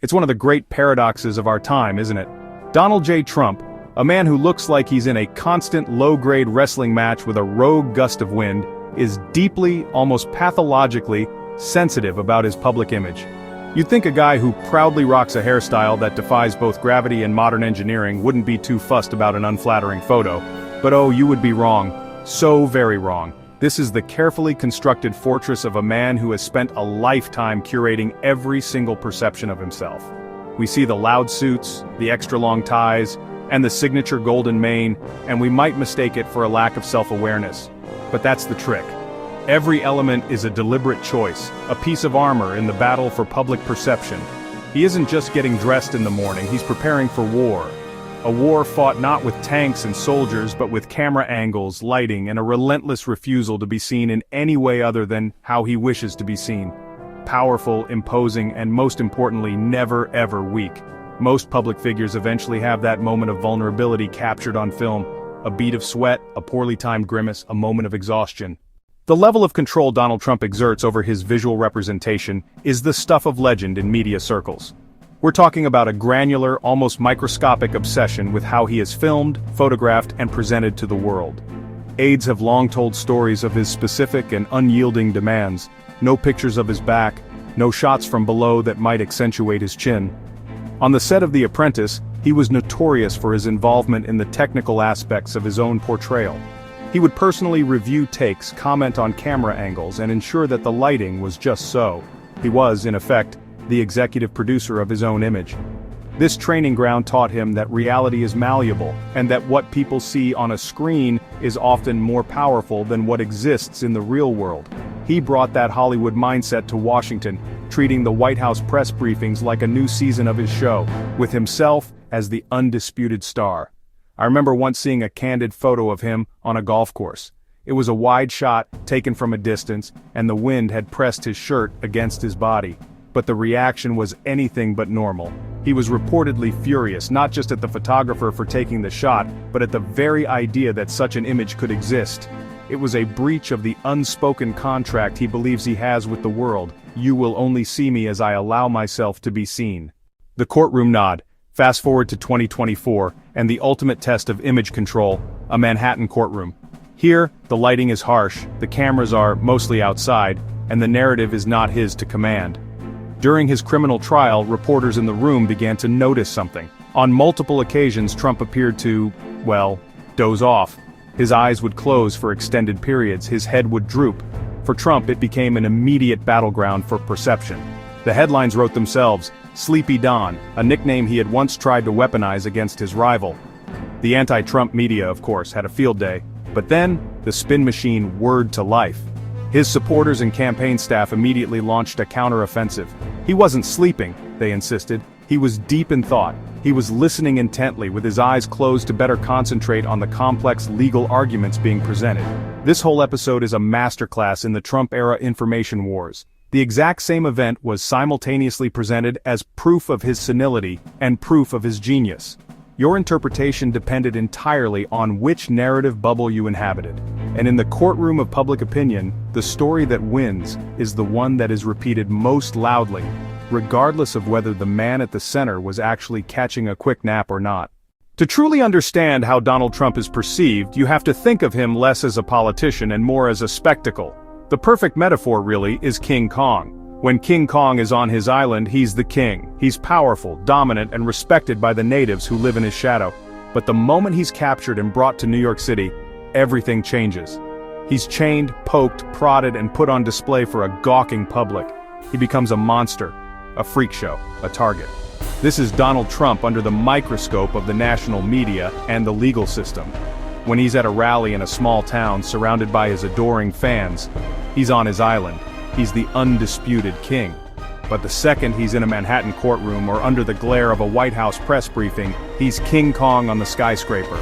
It's one of the great paradoxes of our time, isn't it? Donald J. Trump, a man who looks like he's in a constant low-grade wrestling match with a rogue gust of wind, is deeply, almost pathologically, sensitive about his public image. You'd think a guy who proudly rocks a hairstyle that defies both gravity and modern engineering wouldn't be too fussed about an unflattering photo. But oh, you would be wrong. So very wrong. This is the carefully constructed fortress of a man who has spent a lifetime curating every single perception of himself. We see the loud suits, the extra-long ties, and the signature golden mane, and we might mistake it for a lack of self-awareness. But that's the trick. Every element is a deliberate choice, a piece of armor in the battle for public perception. He isn't just getting dressed in the morning, he's preparing for war. A war fought not with tanks and soldiers but with camera angles, lighting, and a relentless refusal to be seen in any way other than how he wishes to be seen. Powerful, imposing, and most importantly, never ever weak. Most public figures eventually have that moment of vulnerability captured on film. A bead of sweat, a poorly timed grimace, a moment of exhaustion. The level of control Donald Trump exerts over his visual representation is the stuff of legend in media circles. We're talking about a granular, almost microscopic obsession with how he is filmed, photographed, and presented to the world. Aides have long told stories of his specific and unyielding demands. No pictures of his back, no shots from below that might accentuate his chin. On the set of The Apprentice, he was notorious for his involvement in the technical aspects of his own portrayal. He would personally review takes, comment on camera angles, and ensure that the lighting was just so. He was, in effect, the executive producer of his own image. This training ground taught him that reality is malleable, and that what people see on a screen is often more powerful than what exists in the real world. He brought that Hollywood mindset to Washington, treating the White House press briefings like a new season of his show, with himself as the undisputed star. I remember once seeing a candid photo of him on a golf course. It was a wide shot, taken from a distance, and the wind had pressed his shirt against his body. But the reaction was anything but normal. He was reportedly furious, not just at the photographer for taking the shot, but at the very idea that such an image could exist. It was a breach of the unspoken contract he believes he has with the world. You will only see me as I allow myself to be seen. The courtroom nod. Fast forward to 2024, and the ultimate test of image control, a Manhattan courtroom. Here, the lighting is harsh, the cameras are mostly outside, and the narrative is not his to command. During his criminal trial, reporters in the room began to notice something. On multiple occasions, Trump appeared to, well, doze off. His eyes would close for extended periods, his head would droop. For Trump, it became an immediate battleground for perception. The headlines wrote themselves, Sleepy Don, a nickname he had once tried to weaponize against his rival. The anti-Trump media, of course, had a field day. But then, the spin machine whirred to life. His supporters and campaign staff immediately launched a counter-offensive. He wasn't sleeping, they insisted. He was deep in thought. He was listening intently, with his eyes closed to better concentrate on the complex legal arguments being presented. This whole episode is a masterclass in the Trump-era information wars. The exact same event was simultaneously presented as proof of his senility and proof of his genius. Your interpretation depended entirely on which narrative bubble you inhabited. And in the courtroom of public opinion, the story that wins is the one that is repeated most loudly, regardless of whether the man at the center was actually catching a quick nap or not. To truly understand how Donald Trump is perceived, you have to think of him less as a politician and more as a spectacle. The perfect metaphor, really, is King Kong. When King Kong is on his island, he's the king. He's powerful, dominant, and respected by the natives who live in his shadow. But the moment he's captured and brought to New York City, everything changes. He's chained, poked, prodded, and put on display for a gawking public. He becomes a monster, a freak show, a target. This is Donald Trump under the microscope of the national media and the legal system. When he's at a rally in a small town surrounded by his adoring fans, he's on his island. He's the undisputed king. But the second he's in a Manhattan courtroom or under the glare of a White House press briefing, he's King Kong on the skyscraper.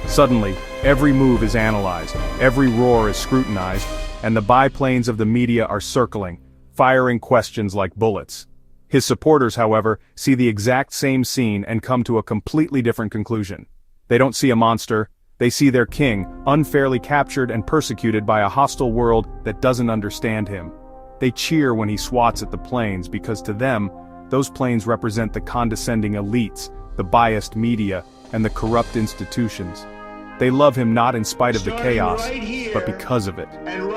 Suddenly, every move is analyzed, every roar is scrutinized, and the biplanes of the media are circling, firing questions like bullets. His supporters, however, see the exact same scene and come to a completely different conclusion. They don't see a monster, they see their king, unfairly captured and persecuted by a hostile world that doesn't understand him. They cheer when he swats at the planes because to them, those planes represent the condescending elites, the biased media, and the corrupt institutions. They love him not in spite of the chaos, but because of it.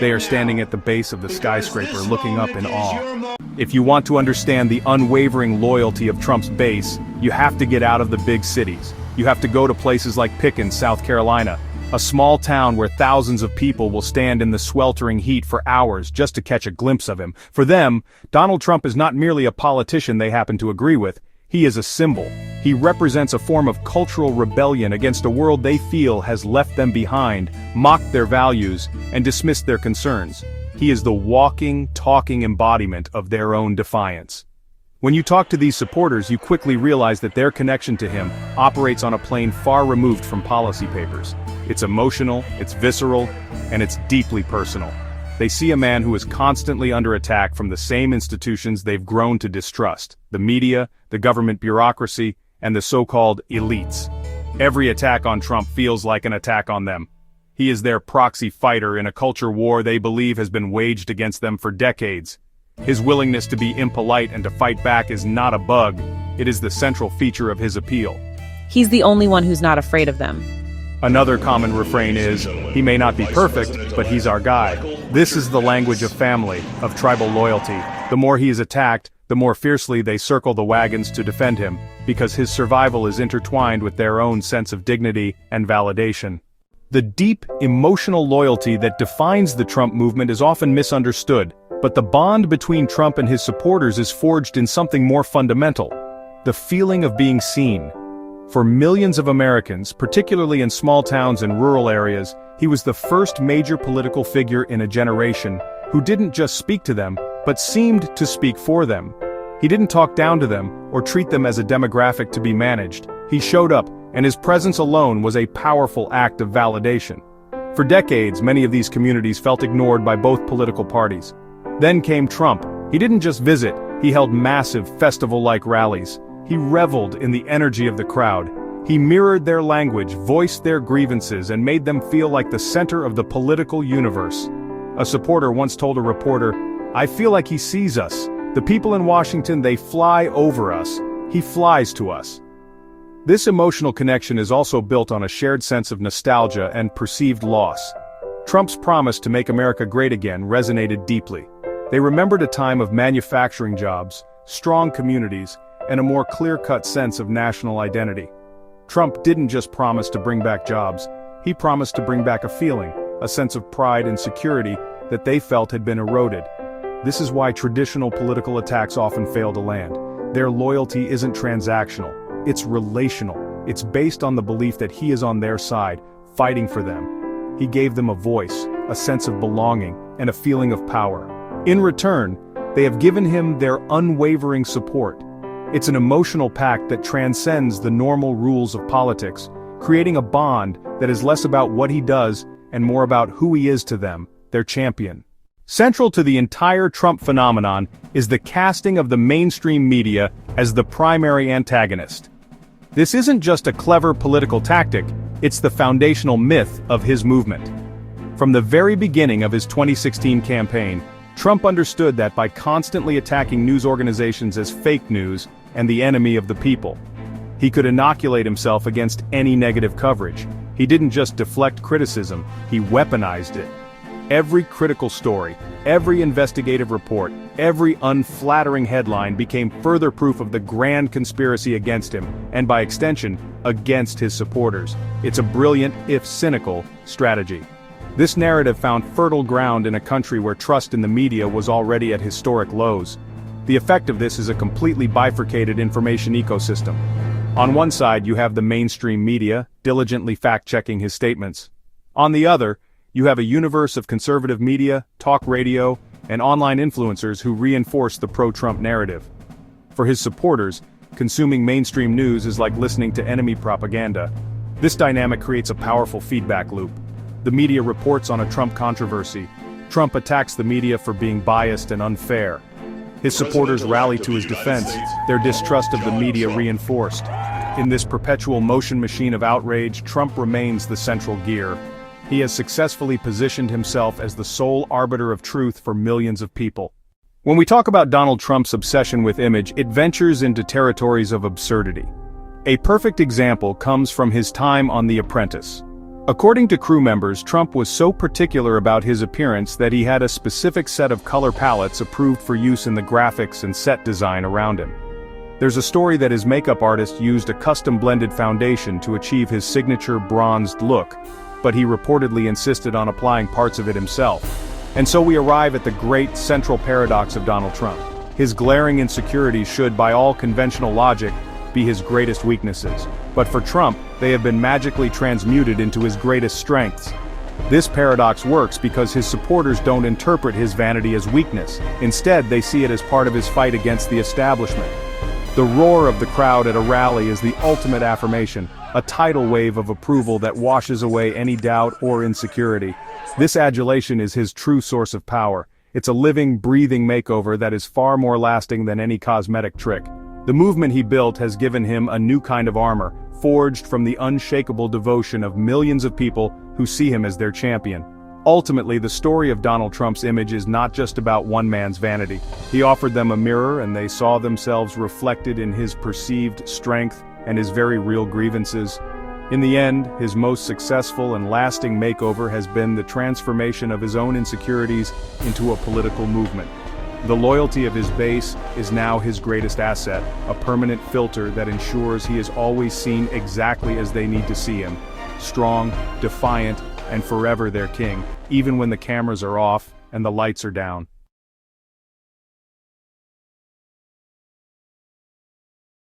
They are standing at the base of the skyscraper looking up in awe. If you want to understand the unwavering loyalty of Trump's base, you have to get out of the big cities. You have to go to places like Pickens, South Carolina, a small town where thousands of people will stand in the sweltering heat for hours just to catch a glimpse of him. For them, Donald Trump is not merely a politician they happen to agree with. He is a symbol. He represents a form of cultural rebellion against a world they feel has left them behind, mocked their values, and dismissed their concerns. He is the walking, talking embodiment of their own defiance. When you talk to these supporters, you quickly realize that their connection to him operates on a plane far removed from policy papers. It's emotional, it's visceral, and it's deeply personal. They see a man who is constantly under attack from the same institutions they've grown to distrust: the media, the government bureaucracy, and the so-called elites. Every attack on Trump feels like an attack on them. He is their proxy fighter in a culture war they believe has been waged against them for decades. His willingness to be impolite and to fight back is not a bug, it is the central feature of his appeal. He's the only one who's not afraid of them. Another common refrain is, he may not be perfect, but he's our guy. This is the language of family, of tribal loyalty. The more he is attacked, the more fiercely they circle the wagons to defend him, because his survival is intertwined with their own sense of dignity and validation. The deep, emotional loyalty that defines the Trump movement is often misunderstood, but the bond between Trump and his supporters is forged in something more fundamental: the feeling of being seen. For millions of Americans, particularly in small towns and rural areas, he was the first major political figure in a generation who didn't just speak to them, but seemed to speak for them. He didn't talk down to them or treat them as a demographic to be managed. He showed up, and his presence alone was a powerful act of validation. For decades, many of these communities felt ignored by both political parties. Then came Trump. He didn't just visit, he held massive festival-like rallies. He reveled in the energy of the crowd. He mirrored their language, voiced their grievances, and made them feel like the center of the political universe. A supporter once told a reporter, "I feel like he sees us. The people in Washington, they fly over us. He flies to us." This emotional connection is also built on a shared sense of nostalgia and perceived loss. Trump's promise to make America great again resonated deeply. They remembered a time of manufacturing jobs, strong communities, and a more clear-cut sense of national identity. Trump didn't just promise to bring back jobs, he promised to bring back a feeling, a sense of pride and security that they felt had been eroded. This is why traditional political attacks often fail to land. Their loyalty isn't transactional, it's relational. It's based on the belief that he is on their side, fighting for them. He gave them a voice, a sense of belonging, and a feeling of power. In return, they have given him their unwavering support. It's an emotional pact that transcends the normal rules of politics, creating a bond that is less about what he does and more about who he is to them, their champion. Central to the entire Trump phenomenon is the casting of the mainstream media as the primary antagonist. This isn't just a clever political tactic, it's the foundational myth of his movement. From the very beginning of his 2016 campaign, Trump understood that by constantly attacking news organizations as fake news and the enemy of the people, he could inoculate himself against any negative coverage. He didn't just deflect criticism, he weaponized it. Every critical story, every investigative report, every unflattering headline became further proof of the grand conspiracy against him, and by extension, against his supporters. It's a brilliant, if cynical, strategy. This narrative found fertile ground in a country where trust in the media was already at historic lows. The effect of this is a completely bifurcated information ecosystem. On one side, you have the mainstream media, diligently fact-checking his statements. On the other, you have a universe of conservative media, talk radio, and online influencers who reinforce the pro-Trump narrative. For his supporters, consuming mainstream news is like listening to enemy propaganda. This dynamic creates a powerful feedback loop. The media reports on a Trump controversy. Trump attacks the media for being biased and unfair. His supporters rally to his defense, their distrust of the media reinforced. In this perpetual motion machine of outrage, Trump remains the central gear. He has successfully positioned himself as the sole arbiter of truth for millions of people. When we talk about Donald Trump's obsession with image, it ventures into territories of absurdity. A perfect example comes from his time on The Apprentice. According to crew members, Trump was so particular about his appearance that he had a specific set of color palettes approved for use in the graphics and set design around him. There's a story that his makeup artist used a custom blended foundation to achieve his signature bronzed look, but he reportedly insisted on applying parts of it himself. And so we arrive at the great central paradox of Donald Trump. His glaring insecurities should, by all conventional logic, be his greatest weaknesses. But for Trump, they have been magically transmuted into his greatest strengths. This paradox works because his supporters don't interpret his vanity as weakness. Instead, they see it as part of his fight against the establishment. The roar of the crowd at a rally is the ultimate affirmation, a tidal wave of approval that washes away any doubt or insecurity. This adulation is his true source of power. It's a living, breathing makeover that is far more lasting than any cosmetic trick. The movement he built has given him a new kind of armor, forged from the unshakable devotion of millions of people who see him as their champion. Ultimately, the story of Donald Trump's image is not just about one man's vanity. He offered them a mirror and they saw themselves reflected in his perceived strength and his very real grievances. In the end, his most successful and lasting makeover has been the transformation of his own insecurities into a political movement. The loyalty of his base is now his greatest asset, a permanent filter that ensures he is always seen exactly as they need to see him. Strong, defiant, and forever their king, even when the cameras are off and the lights are down.